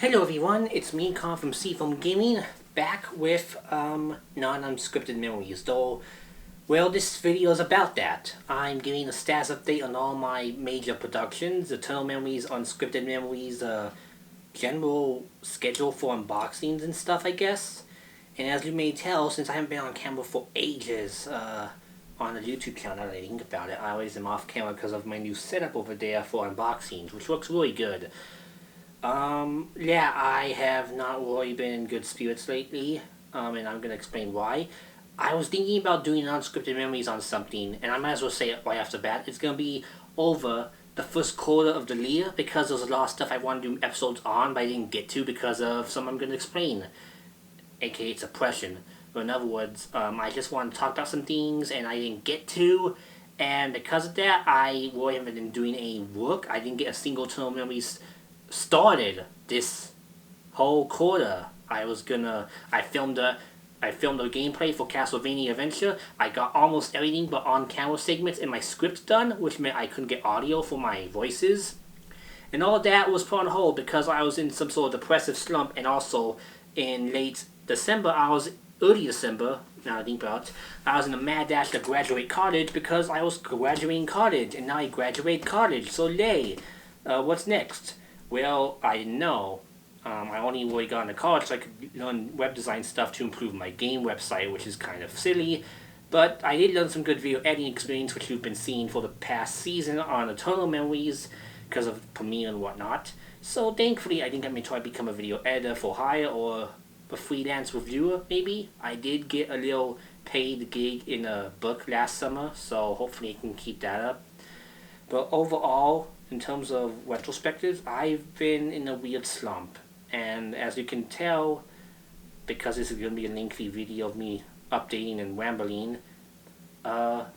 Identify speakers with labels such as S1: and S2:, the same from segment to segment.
S1: Hello everyone, it's me, Con from Seafoam Gaming, back with non-unscripted memories, though, well, this video is about that. I'm giving a status update on all my major productions, Eternal Memories, Unscripted Memories, general schedule for unboxings and stuff, I guess. And as you may tell, since I haven't been on camera for ages, on the YouTube channel, now that I think about it, I always am off camera because of my new setup over there for unboxings, which looks really good. Yeah, I have not really been in good spirits lately, and I'm gonna explain why. I was thinking about doing unscripted memories on something, and I might as well say it right off the bat. It's gonna be over the first quarter of the year, because there's a lot of stuff I want to do episodes on, but I didn't get to because of something I'm gonna explain, aka suppression. Or in other words, I just want to talk about some things, and I didn't get to, and because of that, I really haven't been doing any work. I didn't get a single Eternal Memories started this whole quarter. I filmed a gameplay for Castlevania Adventure. I got almost everything but on-camera segments and my script done, which meant I couldn't get audio for my voices. And all that was put on hold because I was in some sort of depressive slump, and also in early December, now I think about it, I was in a mad dash to graduate college because I was graduating college, and now I graduate college, so yay! What's next? Well, I didn't know. I only really got into college so I could learn web design stuff to improve my game website, which is kind of silly. But I did learn some good video editing experience, which you've been seeing for the past season on Eternal Memories because of Premiere and whatnot. So thankfully, I think I may try to become a video editor for hire or a freelance reviewer, maybe. I did get a little paid gig in a book last summer, so hopefully I can keep that up. But overall, in terms of retrospectives, I've been in a weird slump. And as you can tell, because this is going to be a lengthy video of me updating and rambling, I've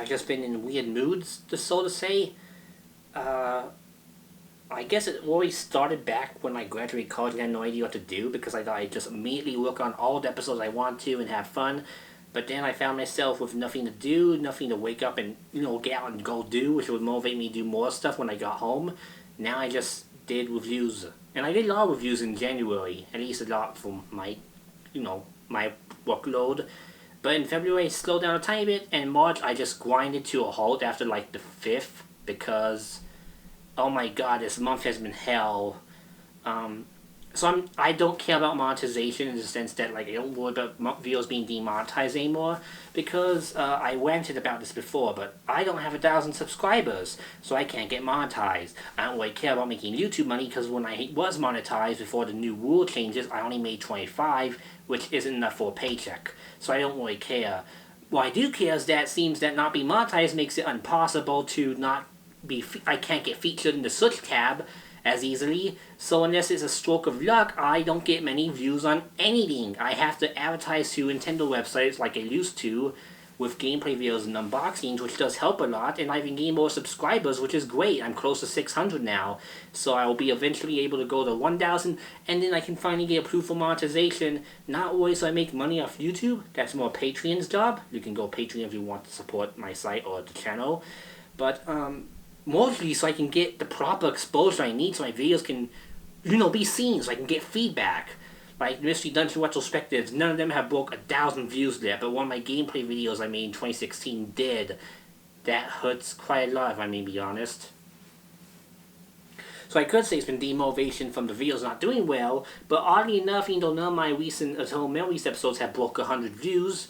S1: just been in weird moods, so to say. I guess it always started back when I graduated college and I had no idea what to do, because I thought I'd just immediately work on all the episodes I want to and have fun. But then I found myself with nothing to do, nothing to wake up and, get out and go do, which would motivate me to do more stuff when I got home. Now I just did reviews. And I did a lot of reviews in January, at least a lot for my, my workload. But in February I slowed down a tiny bit, and in March I just grinded to a halt after like the 5th, because, oh my god, this month has been hell. So I don't care about monetization in the sense that, I don't worry about videos being demonetized anymore, because I ranted about this before, but I don't have 1,000 subscribers, so I can't get monetized. I don't really care about making YouTube money, because when I was monetized before the new rule changes, I only made 25, which isn't enough for a paycheck, so I don't really care. What I do care is that it seems that not being monetized makes it impossible to I can't get featured in the search tab as easily, so unless it's a stroke of luck, I don't get many views on anything. I have to advertise to Nintendo websites like I used to, with gameplay videos and unboxings, which does help a lot, and I've been getting more subscribers, which is great. I'm close to 600 now, so I will be eventually able to go to 1,000, and then I can finally get approved for monetization. Not always so I make money off YouTube, that's more Patreon's job. You can go Patreon if you want to support my site or the channel, but mostly so I can get the proper exposure I need so my videos can, be seen, so I can get feedback. Like Mystery Dungeon Retrospectives, none of them have broke 1,000 views yet, but one of my gameplay videos I made in 2016 did. That hurts quite a lot, if I may be honest. So I could say it's been demotivation from the videos not doing well, but oddly enough, even though none of my recent Eternal Memories episodes have broke 100 views,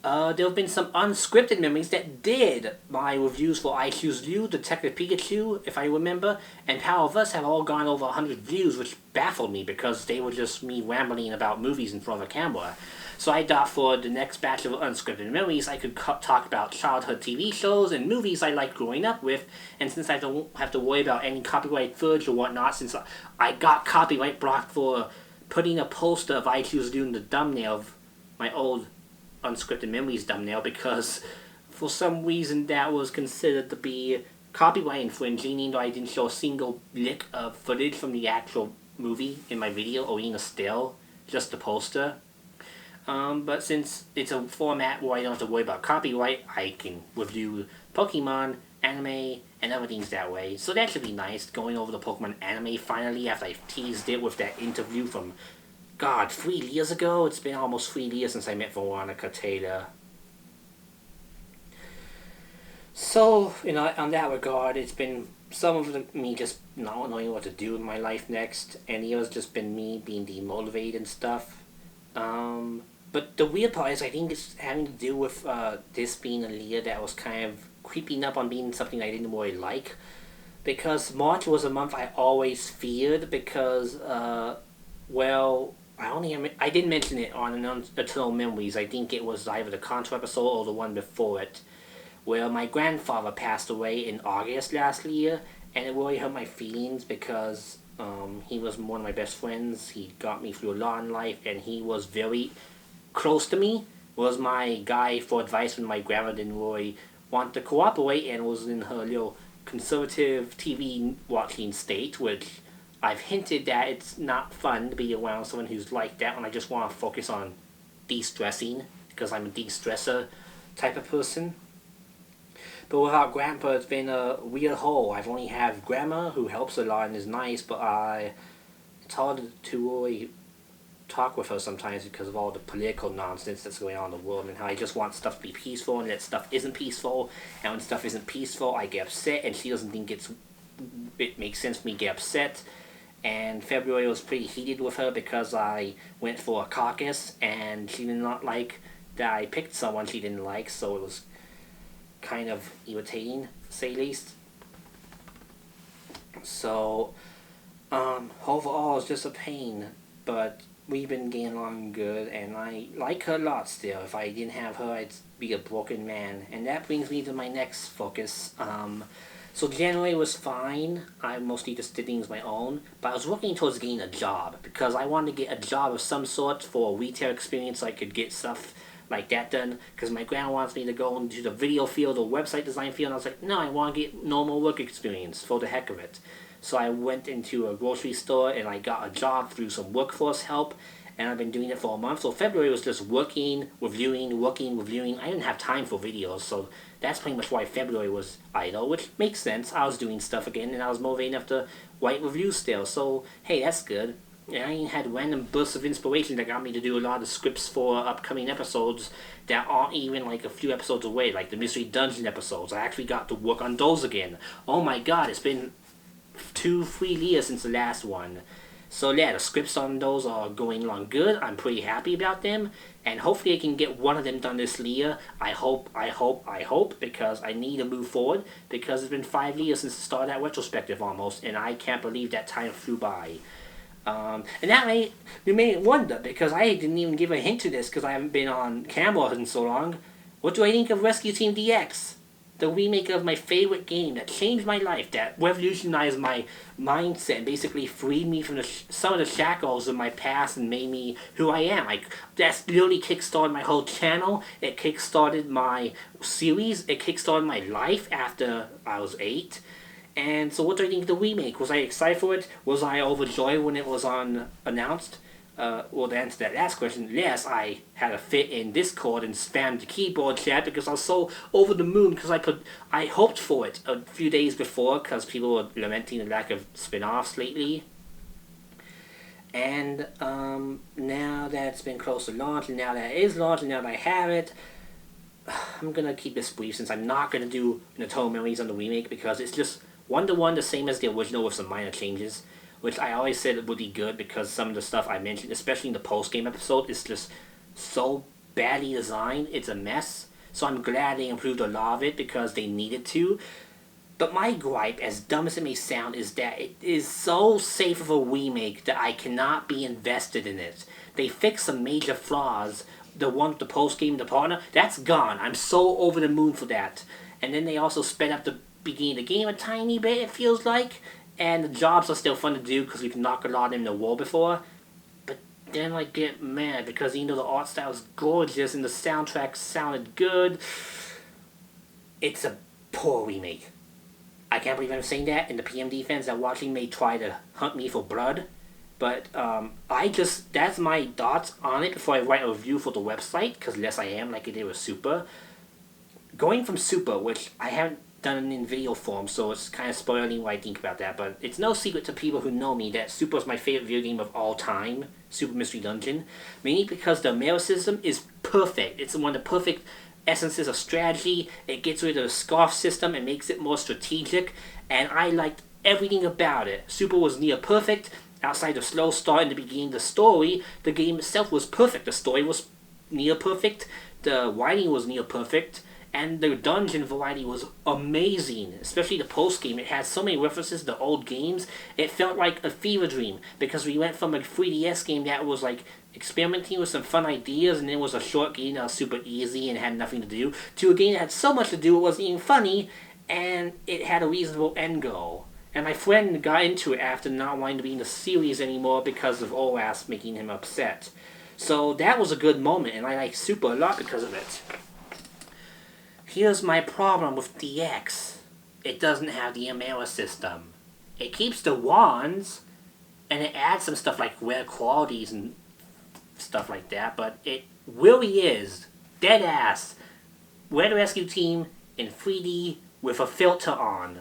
S1: there have been some unscripted memories that did. My reviews for I Choose You, Detective Pikachu, if I remember, and Power of Us have all gone over 100 views, which baffled me because they were just me rambling about movies in front of a camera. So I thought for the next batch of unscripted memories, I could talk about childhood TV shows and movies I liked growing up with, and since I don't have to worry about any copyright footage or whatnot, since I got copyright blocked for putting a poster of I Choose You in the thumbnail of my old Unscripted Memories thumbnail, because for some reason that was considered to be copyright infringing, even though I didn't show a single lick of footage from the actual movie in my video, or even a still, just the poster. But since it's a format where I don't have to worry about copyright, I can review Pokemon anime, and other things that way. So that should be nice, going over the Pokemon anime finally after I teased it with that interview from, God, 3 years ago? It's been almost 3 years since I met Veronica Taylor. So, on that regard, it's been some of me just not knowing what to do in my life next, and the other's just been me being demotivated and stuff. But the weird part is I think it's having to do with this being a year that was kind of creeping up on being something I didn't really like. Because March was a month I always feared because, well, I didn't mention it on Eternal Memories. I think it was either the Contra episode or the one before it. Well, my grandfather passed away in August last year, and it really hurt my feelings because he was one of my best friends. He got me through a lot in life, and he was very close to me. Was my guy for advice when my grandma didn't really want to cooperate and was in her little conservative TV watching state, which I've hinted that it's not fun to be around someone who's like that when I just want to focus on de-stressing, because I'm a de-stressor type of person. But without Grandpa, it's been a weird hole. I've only have Grandma, who helps a lot and is nice, but it's hard to really talk with her sometimes because of all the political nonsense that's going on in the world and how I just want stuff to be peaceful and that stuff isn't peaceful. And when stuff isn't peaceful, I get upset, and she doesn't think it makes sense for me to get upset. And February was pretty heated with her because I went for a caucus, and she did not like that I picked someone she didn't like, so it was kind of irritating, to say the least. So, overall, it's just a pain, but we've been getting along good, and I like her a lot still. If I didn't have her, I'd be a broken man. And that brings me to my next focus. So January was fine. I mostly just did things my own, but I was working towards getting a job, because I wanted to get a job of some sort for a retail experience so I could get stuff like that done, because my grandma wants me to go into the video field or website design field, and I was like, no, I want to get normal work experience for the heck of it. So I went into a grocery store and I got a job through some workforce help, and I've been doing it for a month. So February was just working, reviewing, working, reviewing. I didn't have time for videos, so that's pretty much why February was idle, which makes sense. I was doing stuff again, and I was motivated enough to write reviews still, so hey, that's good. And I had random bursts of inspiration that got me to do a lot of scripts for upcoming episodes that aren't even like a few episodes away, like the Mystery Dungeon episodes. I actually got to work on those again. Oh my god, it's been 2-3 years since the last one. So yeah, the scripts on those are going along good. I'm pretty happy about them, and hopefully I can get one of them done this year. I hope, because I need to move forward, because it's been 5 years since the start of that retrospective almost, and I can't believe that time flew by. And that you may wonder, because I didn't even give a hint to this because I haven't been on camera in so long. What do I think of Rescue Team DX? The remake of my favorite game that changed my life, that revolutionized my mindset and basically freed me from some of the shackles of my past and made me who I am. Like, that's literally kickstarted my whole channel. It kickstarted my series. It kickstarted my life after I was 8. And so what do I think of the remake? Was I excited for it? Was I overjoyed when it was announced? Well, to answer that last question, yes, I had a fit in Discord and spammed the keyboard chat because I was so over the moon, because I hoped for it a few days before because people were lamenting the lack of spin-offs lately. And now that it's been close to launch, and now that it is launched, and now that I have it, I'm going to keep this brief since I'm not going to do Eternal Memories on the remake because it's just one-to-one the same as the original with some minor changes, which I always said would be good because some of the stuff I mentioned, especially in the post-game episode, is just so badly designed, it's a mess. So I'm glad they improved a lot of it because they needed to. But my gripe, as dumb as it may sound, is that it is so safe of a remake that I cannot be invested in it. They fixed some major flaws. The one with the post-game, the partner, that's gone. I'm so over the moon for that. And then they also sped up the beginning of the game a tiny bit, it feels like. And the jobs are still fun to do because we can knock a lot in the wall before. But then I get mad because even though the art style is gorgeous and the soundtrack sounded good, it's a poor remake. I can't believe I'm saying that, and the PMD fans that watching may try to hunt me for blood. But that's my thoughts on it before I write a review for the website, because yes, I am, like I did with Super. Going from Super, which I haven't done in video form, so it's kind of spoiling what I think about that. But it's no secret to people who know me that Super is my favorite video game of all time, Super Mystery Dungeon. Mainly because the mail system is perfect. It's one of the perfect essences of strategy. It gets rid of the scarf system and makes it more strategic, and I liked everything about it. Super was near perfect. Outside the slow start in the beginning of the story, the game itself was perfect. The story was near perfect, the writing was near perfect, and the dungeon variety was amazing. Especially the post-game. It had so many references to old games. It felt like a fever dream, because we went from a 3DS game that was like experimenting with some fun ideas, and it was a short game that was super easy and had nothing to do, to a game that had so much to do it wasn't even funny, and it had a reasonable end goal. And my friend got into it after not wanting to be in the series anymore because of OAS making him upset. So that was a good moment, and I like Super a lot because of it. Here's my problem with DX. It doesn't have the Amera system. It keeps the wands, and it adds some stuff like rare qualities and stuff like that, but it really is dead ass Red Rescue Team in 3D with a filter on.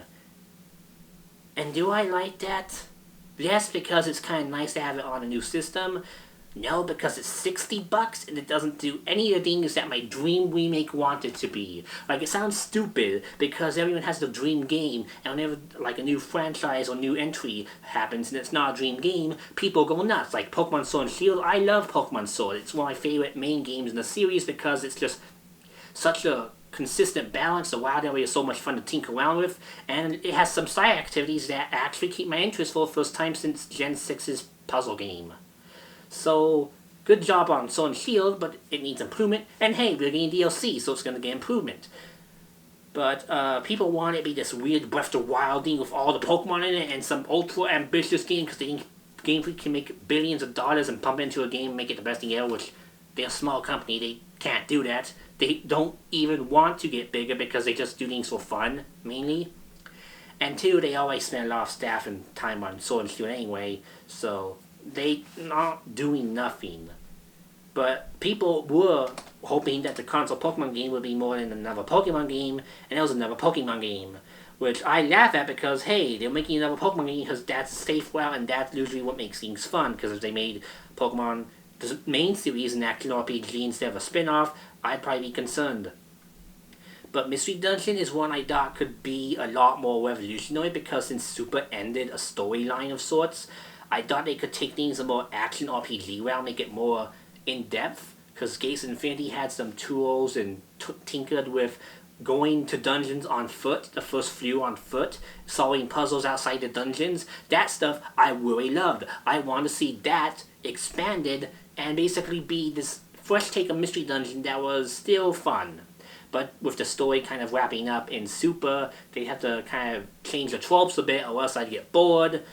S1: And do I like that? Yes, because it's kind of nice to have it on a new system. No, because it's $60 and it doesn't do any of the things that my dream remake wanted to be. Like, it sounds stupid because everyone has the dream game, and whenever like a new franchise or new entry happens and it's not a dream game, people go nuts. Like Pokemon Sword and Shield, I love Pokemon Sword. It's one of my favorite main games in the series because it's just such a consistent balance. The wild area is so much fun to tinker around with, and it has some side activities that actually keep my interest for the first time since Gen 6's puzzle game. So, good job on Sword and Shield, but it needs improvement. And hey, we're getting DLC, so it's going to get improvement. But people want it to be this weird Breath of the Wild thing with all the Pokemon in it, and some ultra ambitious game, because they think Game Freak can make billions of dollars and pump into a game and make it the best thing ever, which they're a small company, they can't do that. They don't even want to get bigger because they just do things for fun, mainly. And two, they always spend a lot of staff and time on Sword and Shield anyway, so they not doing nothing. But people were hoping that the console Pokemon game would be more than another Pokemon game, and it was another Pokemon game. Which I laugh at because, hey, they're making another Pokemon game because that's a safe route, and that's usually what makes things fun. Because if they made Pokemon the main series an action RPG instead of a spin-off, I'd probably be concerned. But Mystery Dungeon is one I thought could be a lot more revolutionary because since Super ended a storyline of sorts, I thought they could take things a more action RPG route, make it more in-depth. Because Gates Infinity had some tools and tinkered with going to dungeons on foot, the first few on foot, solving puzzles outside the dungeons. That stuff I really loved. I want to see that expanded and basically be this fresh take of Mystery Dungeon that was still fun. But with the story kind of wrapping up in Super, they have to kind of change the tropes a bit or else I'd get bored.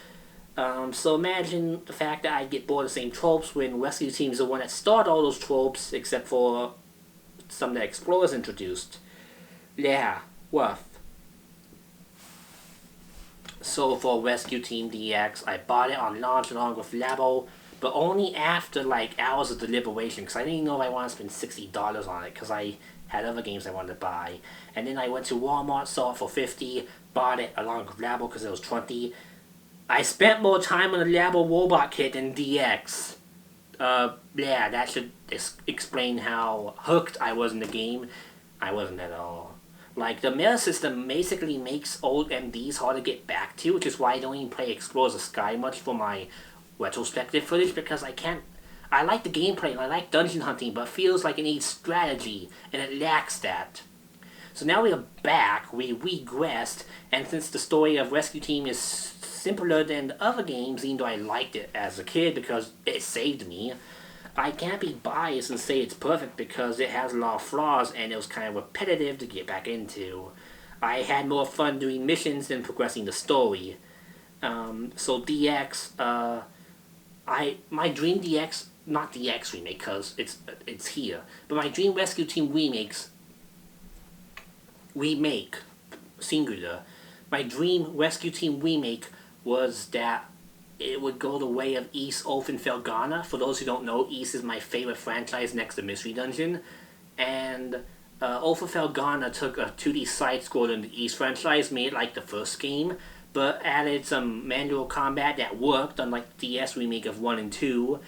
S1: So imagine the fact that I'd get bored of the same tropes when Rescue Team is the one that started all those tropes except for some that Explorers introduced. Yeah, rough. So for Rescue Team DX, I bought it on launch along with Labo, but only after like hours of deliberation, because I didn't know if I wanted to spend $60 on it, because I had other games I wanted to buy. And then I went to Walmart, saw it for $50, bought it along with Labo because it was $20. I spent more time on the Labo Robot Kit than DX. Yeah, that should explain how hooked I was in the game. I wasn't at all. Like, the mail system basically makes old MDs hard to get back to, which is why I don't even play Explorers of Sky much for my retrospective footage, because I like the gameplay and I like dungeon hunting, but it feels like it needs strategy, and it lacks that. So now we are back, we regressed, and since the story of Rescue Team is simpler than the other games, even though I liked it as a kid because it saved me, I can't be biased and say it's perfect because it has a lot of flaws and it was kind of repetitive to get back into. I had more fun doing missions than progressing the story. So DX, my Dream DX, not DX remake because it's here, but my Dream Rescue Team remake, singular, my Dream Rescue Team remake was that it would go the way of Ys, Ulf, and Felghana. For those who don't know, Ys is my favorite franchise next to Mystery Dungeon. And Overfell Ghana took a 2D side-scroller in the East franchise, made it like the first game, but added some manual combat that worked, unlike the DS remake of 1 and 2,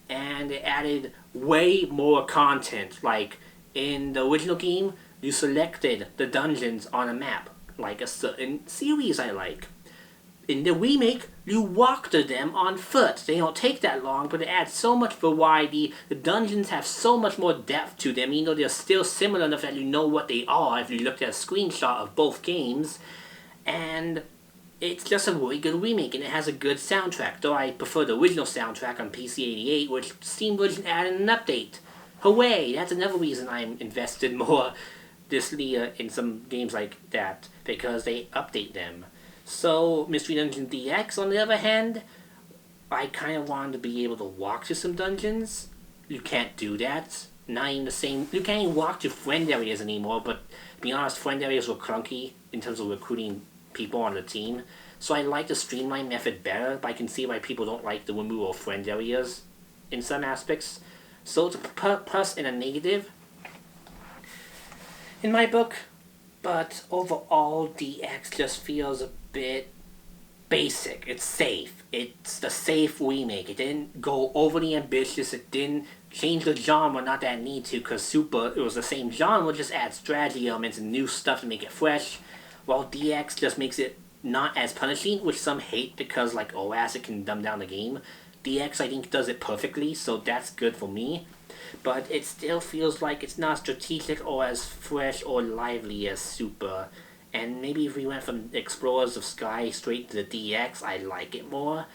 S1: and it added way more content. Like, in the original game, you selected the dungeons on a map, like a certain series I like. In the remake, you walk to them on foot. They don't take that long, but it adds so much variety. The dungeons have so much more depth to them, even though they're still similar enough that you know what they are if you looked at a screenshot of both games. And it's just a really good remake, and it has a good soundtrack, though I prefer the original soundtrack on PC-88, which Steam version added an update. Hooray! That's another reason I'm invested more this year in some games like that, because they update them. So, Mystery Dungeon DX, on the other hand, I kind of wanted to be able to walk to some dungeons. You can't do that. Not even the same. You can't even walk to friend areas anymore, but to be honest, friend areas were clunky in terms of recruiting people on the team. So I like the streamline method better, but I can see why people don't like the removal of friend areas in some aspects. So it's a plus and a negative in my book, but overall DX just feels a bit basic. It's safe. It's the safe remake. It didn't go overly ambitious. It didn't change the genre, not that it need to, because Super, it was the same genre, just add strategy elements and new stuff to make it fresh, while DX just makes it not as punishing, which some hate because, like OAS, it can dumb down the game. DX, I think, does it perfectly, so that's good for me. But it still feels like it's not strategic or as fresh or lively as Super. And maybe if we went from Explorers of Sky straight to the DX, I'd like it more.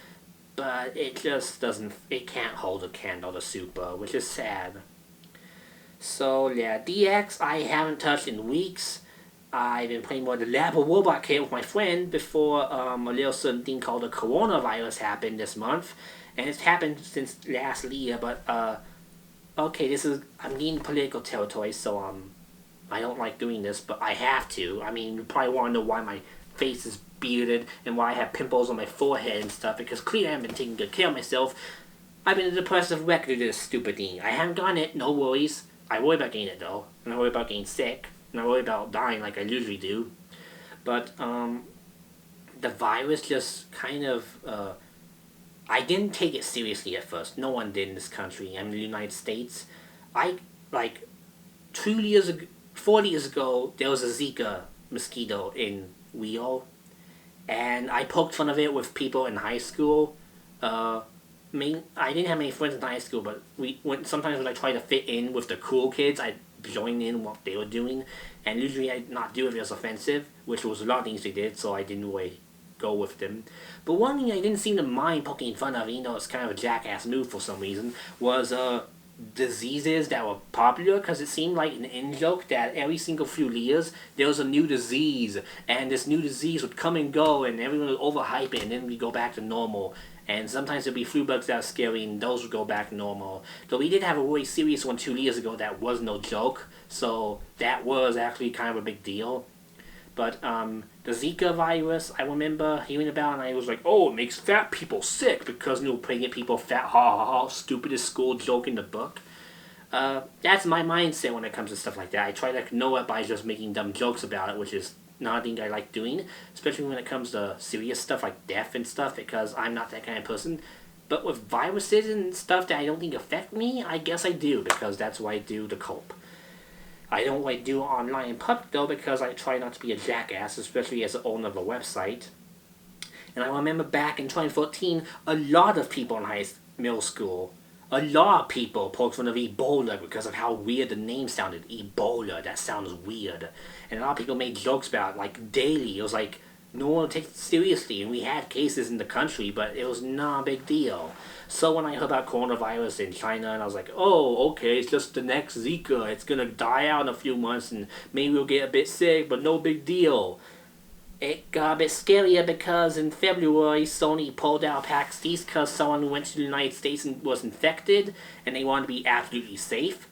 S1: But it just doesn't, it can't hold a candle to Super, which is sad. So yeah, DX I haven't touched in weeks. I've been playing more the Lab of Robot Kit with my friend before a little certain thing called the coronavirus happened this month. And it's happened since last year, but okay, I'm getting political territory, so I don't like doing this, but I have to. I mean, you probably want to know why my face is bearded and why I have pimples on my forehead and stuff, because clearly I haven't been taking good care of myself. I've been a depressive wreck due to this stupid thing. I haven't gotten it, no worries. I worry about getting it though, and I worry about getting sick, and I worry about dying like I usually do. But, the virus just kind of, I didn't take it seriously at first. No one did in this country. I'm in the United States. 4 years ago, there was a Zika mosquito in Rio, and I poked fun of it with people in high school. I didn't have many friends in high school, but sometimes when I tried to fit in with the cool kids, I'd join in what they were doing, and usually I'd not do it if it was offensive, which was a lot of things they did, so I didn't really go with them. But one thing I didn't seem to mind poking fun of, even though it's kind of a jackass move for some reason, was diseases that were popular, because it seemed like an in-joke that every single few years there was a new disease, and this new disease would come and go, and everyone would overhype it, and then we go back to normal. And sometimes there'd be flu bugs that are scary, and those would go back to normal. Though we did have a really serious one 2 years ago that was no joke, so that was actually kind of a big deal. But the Zika virus, I remember hearing about, and I was like, oh, it makes fat people sick because, pregnant people fat, ha ha ha, stupidest school joke in the book. That's my mindset when it comes to stuff like that. I try to ignore it by just making dumb jokes about it, which is not a thing I like doing, especially when it comes to serious stuff like death and stuff, because I'm not that kind of person. But with viruses and stuff that I don't think affect me, I guess I do, because that's what I do to cope. I don't like do it online in public though, because I try not to be a jackass, especially as the owner of a website. And I remember back in 2014, a lot of people in middle school, a lot of people poked fun of Ebola because of how weird the name sounded. Ebola, that sounds weird. And a lot of people made jokes about it, like daily. It was like, no one would take it seriously, and we had cases in the country, but it was not a big deal. So when I heard about coronavirus in China, and I was like, oh, okay, it's just the next Zika. It's gonna die out in a few months, and maybe we'll get a bit sick, but no big deal. It got a bit scarier because in February, Sony pulled out PAX East because someone went to the United States and was infected, and they wanted to be absolutely safe.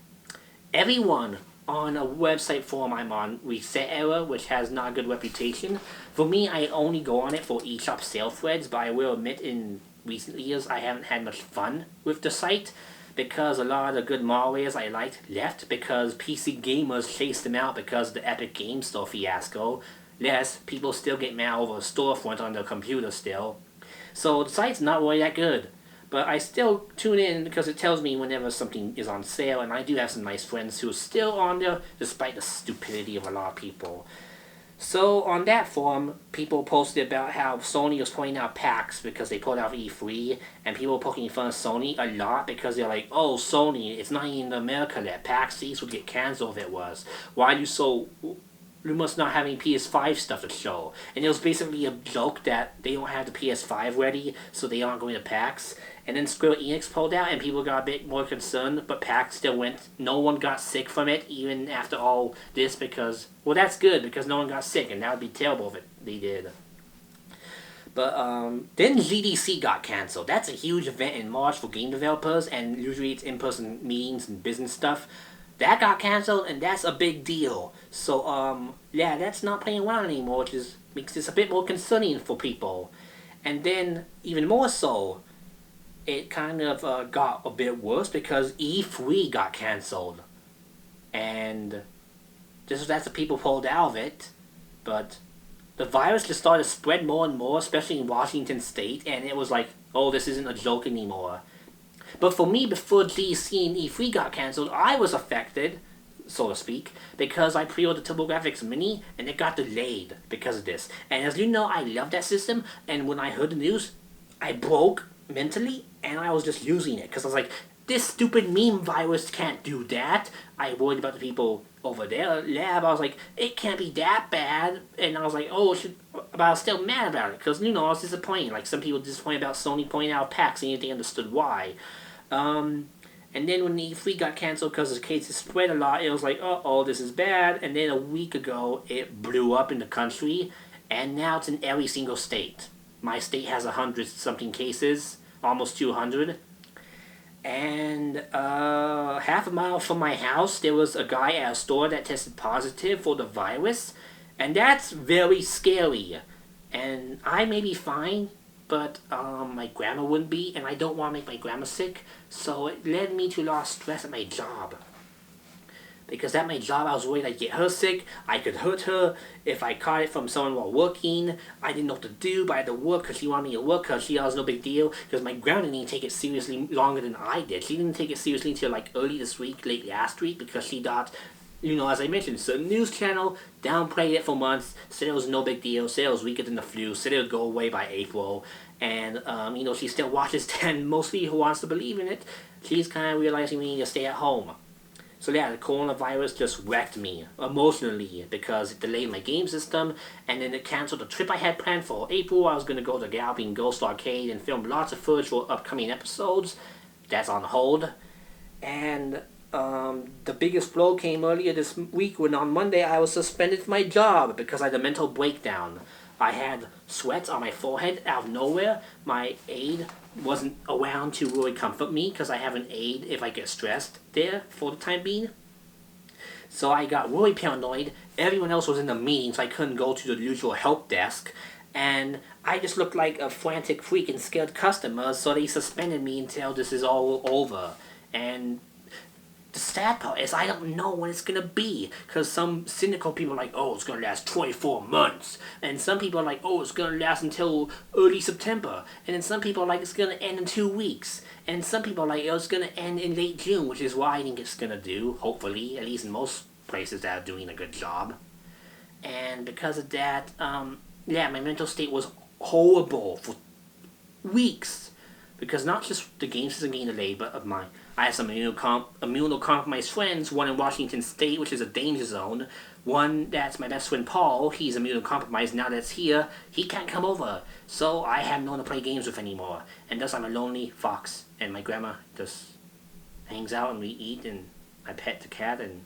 S1: Everyone on a website forum I'm on, Reset Era, which has not a good reputation. For me, I only go on it for eShop sale threads, but I will admit in recent years I haven't had much fun with the site. because a lot of the good malwares I liked left because PC gamers chased them out because of the Epic Game Store fiasco. Yes, people still get mad over a storefront on their computer still. So the site's not really that good. But I still tune in because it tells me whenever something is on sale, and I do have some nice friends who are still on there despite the stupidity of a lot of people. So on that forum, people posted about how Sony was pointing out PAX because they pulled out E3, and people were poking fun of Sony a lot because they're like, oh, Sony, it's not even in America that PAX East would get cancelled if it was. Why are you so... You must not have any PS5 stuff to show. And it was basically a joke that they don't have the PS5 ready, so they aren't going to PAX. And then Square Enix pulled out, and people got a bit more concerned, but PAX still went. No one got sick from it, even after all this, because... Well, that's good, because no one got sick, and that would be terrible if they did. But, then GDC got cancelled. That's a huge event in March for game developers, and usually it's in-person meetings and business stuff. That got cancelled, and that's a big deal. So, yeah, that's not playing around anymore, which makes this a bit more concerning for people. And then, even more so, it kind of got a bit worse because E3 got cancelled. And that's the people pulled out of it. But the virus just started to spread more and more, especially in Washington State, and it was like, oh, this isn't a joke anymore. But for me, before GDC and E3 got cancelled, I was affected, so to speak, because I pre-ordered TurboGrafx Mini, and it got delayed because of this. And as you know, I love that system, and when I heard the news, I broke mentally, and I was just using it, because I was like, this stupid meme virus can't do that. I worried about the people over there lab. I was like, it can't be that bad. And I was like, oh, but I was still mad about it, because, you know, I was disappointed. Like, some people disappointed about Sony pointing out PAX, and they understood why. And then when E3 got cancelled because the cases spread a lot, it was like, uh-oh, this is bad. And then a week ago, it blew up in the country, and now it's in every single state. My state has 100-something cases, almost 200. And half a mile from my house, there was a guy at a store that tested positive for the virus. And that's very scary. And I may be fine, but my grandma wouldn't be, and I don't want to make my grandma sick. So it led me to a lot of stress at my job. Because at my job, I was worried I'd get her sick, I could hurt her, if I caught it from someone while working, I didn't know what to do, but I had to work because she wanted me to work because she thought it was no big deal, because my grandma didn't take it seriously longer than I did. She didn't take it seriously until like early this week, late last week, because she thought, you know, as I mentioned, certain news channel downplayed it for months, said it was no big deal, said it was weaker than the flu, said it would go away by April, and, you know, she still watches 10, mostly who wants to believe in it. She's kind of realizing we need to stay at home. So yeah, the coronavirus just wrecked me emotionally because it delayed my game system, and then it canceled the trip I had planned for April. I was going to go to Galloping Ghost Arcade and film lots of footage for upcoming episodes. That's on hold. And the biggest blow came earlier this week when on Monday I was suspended from my job because I had a mental breakdown. I had sweats on my forehead out of nowhere. My aide wasn't around to really comfort me because I have an aide if I get stressed there for the time being. So I got really paranoid. Everyone else was in the meeting, so I couldn't go to the usual help desk. And I just looked like a frantic freak and scared customer, so they suspended me until this is all over. And the sad part is I don't know when it's gonna be, because some cynical people are like, oh, it's gonna last 24 months, and some people are like, oh, it's gonna last until early September, and then some people are like, it's gonna end in 2 weeks, and some people are like, oh, it's gonna end in late June, which is what I think it's gonna do, hopefully, at least in most places that are doing a good job. And because of that, yeah, my mental state was horrible for weeks, because not just the game system getting delayed, but of my... I have some immunocompromised friends, one in Washington State, which is a danger zone. One that's my best friend Paul, he's immunocompromised. Now that's here, he can't come over. So I have no one to play games with anymore. And thus I'm a lonely fox. And my grandma just hangs out and we eat and I pet the cat and...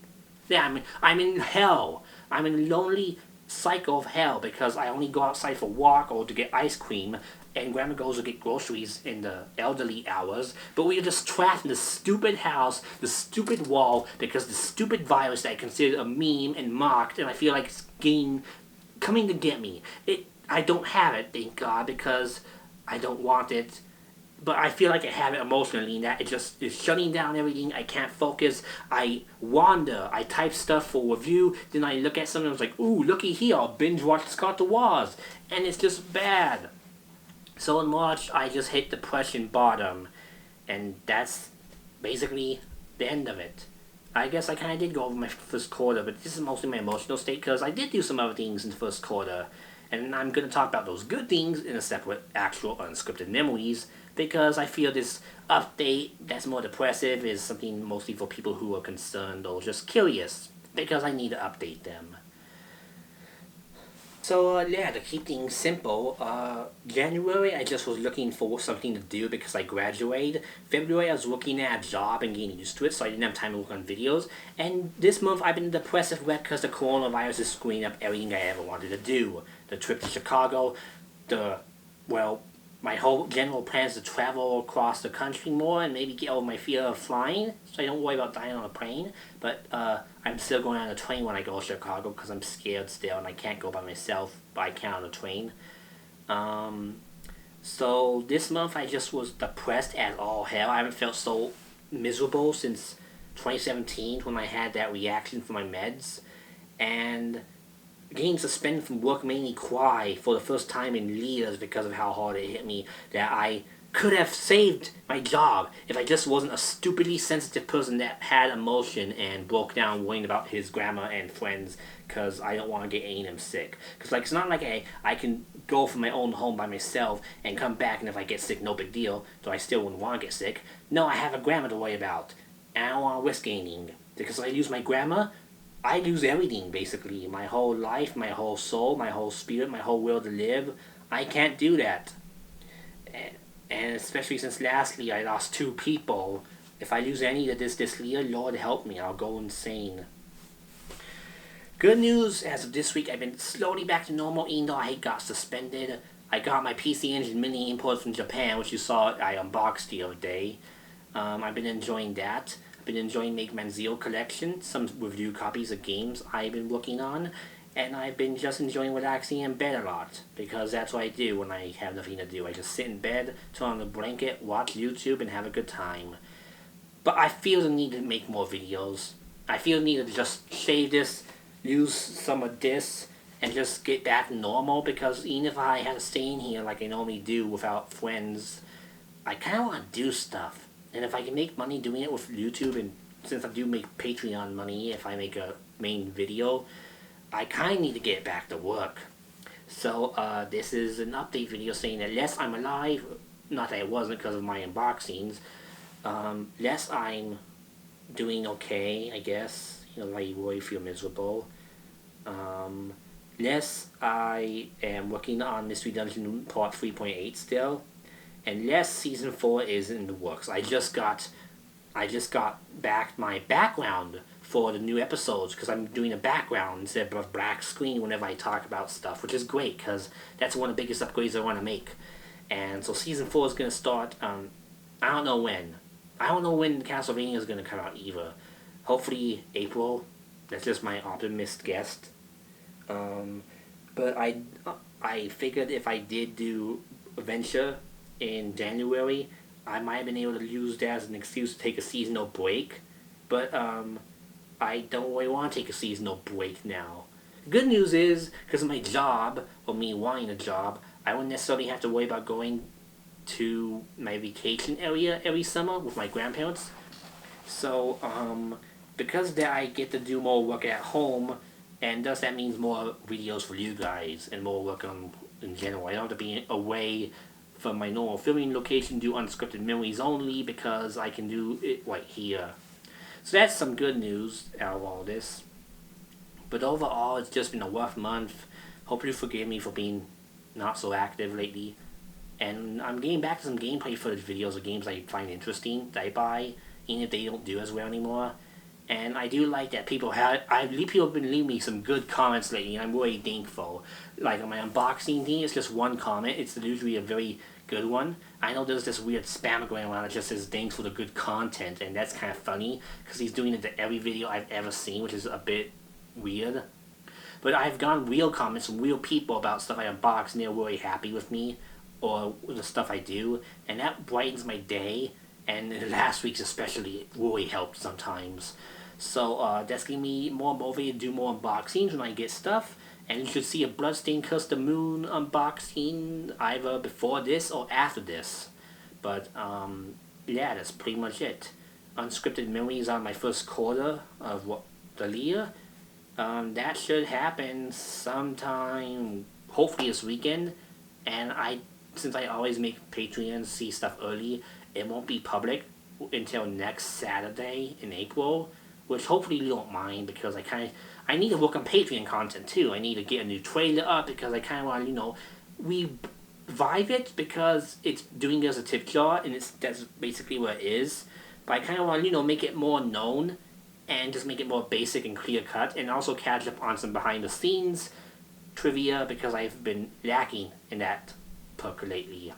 S1: Yeah, I'm in hell. I'm in a lonely cycle of hell because I only go outside for a walk or to get ice cream. And grandma goes to get groceries in the elderly hours, but we are just trapped in this stupid house, the stupid wall, because the stupid virus that I consider a meme and mocked, and I feel like it's coming to get me. I don't have it, thank God, because I don't want it, but I feel like I have it emotionally, and that it just is shutting down everything. I can't focus. I wander. I type stuff for review. Then I look at something and I was like, ooh, looky here. I'll binge watch Scott the Wars. And it's just bad. So in March, I just hit depression bottom. And that's basically the end of it. I guess I kind of did go over my first quarter, but this is mostly my emotional state because I did do some other things in the first quarter. And I'm going to talk about those good things in a separate actual unscripted memories, because I feel this update that's more depressive is something mostly for people who are concerned or just curious, because I need to update them. So, yeah, to keep things simple, January I just was looking for something to do because I graduated. February I was looking at a job and getting used to it, so I didn't have time to work on videos. And this month I've been in a depressive wreck because the coronavirus is screwing up everything I ever wanted to do. The trip to Chicago, my whole general plans to travel across the country more and maybe get over my fear of flying, so I don't worry about dying on a plane. But I'm still going on a train when I go to Chicago because I'm scared still and I can't go by myself, but I can on a train. So this month I just was depressed as all hell. I haven't felt so miserable since 2017 when I had that reaction for my meds. And getting suspended from work made me cry for the first time in years because of how hard it hit me, that I could have saved my job if I just wasn't a stupidly sensitive person that had emotion and broke down worrying about his grandma and friends because I don't want to get any of them sick. Because it's not like I can go from my own home by myself and come back, and if I get sick, no big deal, though I still wouldn't want to get sick. No, I have a grandma to worry about, and I don't want to risk anything. Because if I lose my grandma, I lose everything, basically. My whole life, my whole soul, my whole spirit, my whole will to live. I can't do that. And especially since lastly I lost 2 people. If I lose any of this year, Lord help me, I'll go insane. Good news, as of this week, I've been slowly back to normal, even though I got suspended. I got my PC Engine Mini import from Japan, which you saw I unboxed the other day. I've been enjoying that. I've been enjoying Make Manzio Collection, some review copies of games I've been working on. And I've been just enjoying relaxing in bed a lot, because that's what I do when I have nothing to do. I just sit in bed, turn on the blanket, watch YouTube, and have a good time. But I feel the need to make more videos. I feel the need to just save this, use some of this, and just get back to normal, because even if I had to stay in here like I normally do without friends, I kind of want to do stuff. And if I can make money doing it with YouTube, and since I do make Patreon money if I make a main video, I kind of need to get back to work. So, this is an update video saying that less I'm alive, not that it wasn't because of my unboxings, less I'm doing okay, I guess, I really feel miserable. Less I am working on Mystery Dungeon Part 3.8 still, and less Season 4 is in the works. I just got back my background for the new episodes, because I'm doing a background instead of a black screen whenever I talk about stuff, which is great, because that's one of the biggest upgrades I want to make. And so Season 4 is going to start, I don't know when. I don't know when Castlevania is going to come out either. Hopefully April. That's just my optimist guess. But I figured if I did do Adventure in January, I might have been able to use that as an excuse to take a seasonal break. But, I don't really want to take a seasonal break now. Good news is, because of my job, or me wanting a job, I won't necessarily have to worry about going to my vacation area every summer with my grandparents. So, because of that, I get to do more work at home, and thus that means more videos for you guys, and more work in general. I don't have to be away from my normal filming location, do unscripted memories only, because I can do it right here. So that's some good news out of all this. But overall, it's just been a rough month. Hope you forgive me for being not so active lately. And I'm getting back to some gameplay footage videos of games I find interesting that I buy, even if they don't do as well anymore. And I do like that people have been leaving me some good comments lately, and I'm really thankful. Like on my unboxing thing, it's just one comment. It's usually a very good one. I know there's this weird spam going around that just says thanks for the good content, and that's kind of funny, because he's doing it to every video I've ever seen, which is a bit weird. But I've gotten real comments from real people about stuff I unboxed, and they're really happy with me. or the stuff I do, and that brightens my day. And last week's especially, it really helped sometimes. So that's getting me more motivated to do more unboxings when I get stuff. And you should see a Bloodstained Curse the Moon unboxing either before this or after this. But yeah, that's pretty much it. Unscripted Memories on my first quarter of the year. That should happen sometime, hopefully this weekend. And since I always make Patreons see stuff early, it won't be public until next Saturday in April, which hopefully you don't mind, because I need to work on Patreon content too. I need to get a new trailer up because I kind of want to, revive it, because it's doing it as a tip jar and that's basically what it is. But I kind of want to, make it more known and just make it more basic and clear cut, and also catch up on some behind the scenes trivia because I've been lacking in that perk lately.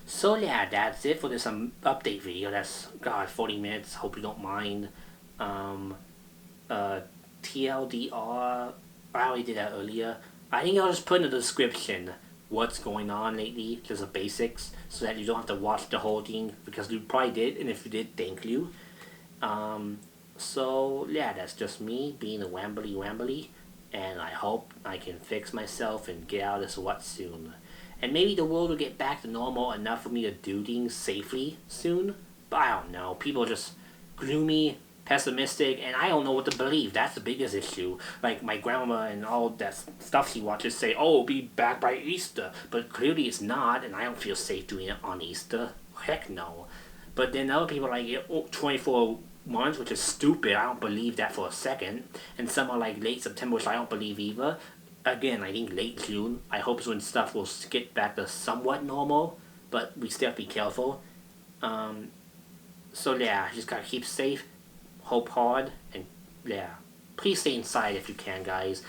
S1: So yeah, that's it for this update video. That's 40 minutes. Hope you don't mind. TLDR. I already did that earlier. I think I'll just put in the description what's going on lately, just the basics, so that you don't have to watch the whole thing, because you probably did, and if you did, thank you. So yeah, that's just me being a wambly, and I hope I can fix myself and get out of this rut soon. And maybe the world will get back to normal enough for me to do things safely soon. But I don't know. People are just gloomy, pessimistic, and I don't know what to believe. That's the biggest issue. Like my grandma and all that stuff she watches say, oh, it'll be back by Easter. But clearly it's not, and I don't feel safe doing it on Easter. Heck no. But then other people are like 24 months, which is stupid. I don't believe that for a second. And some are like late September, which I don't believe either. Again, I think late June. I hope is when stuff will get back to somewhat normal, but we still have to be careful. So yeah, just gotta keep safe, hope hard, and yeah, please stay inside if you can, guys.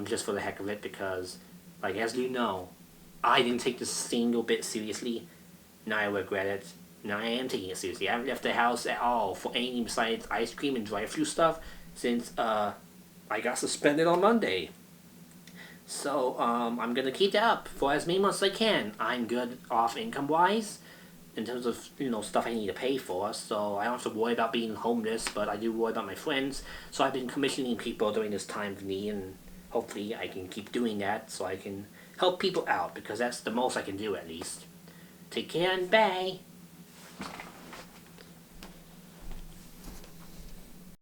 S1: Just for the heck of it, because, like, as you know, I didn't take this single bit seriously. Now I regret it. Now I am taking it seriously. I haven't left the house at all for anything besides ice cream and drive-thru stuff since I got suspended on Monday. So, I'm gonna keep that up for as many months as I can. I'm good off income-wise, in terms of, stuff I need to pay for, so I don't have to worry about being homeless, but I do worry about my friends. So I've been commissioning people during this time for me, and hopefully I can keep doing that so I can help people out, because that's the most I can do, at least. Take care and bye!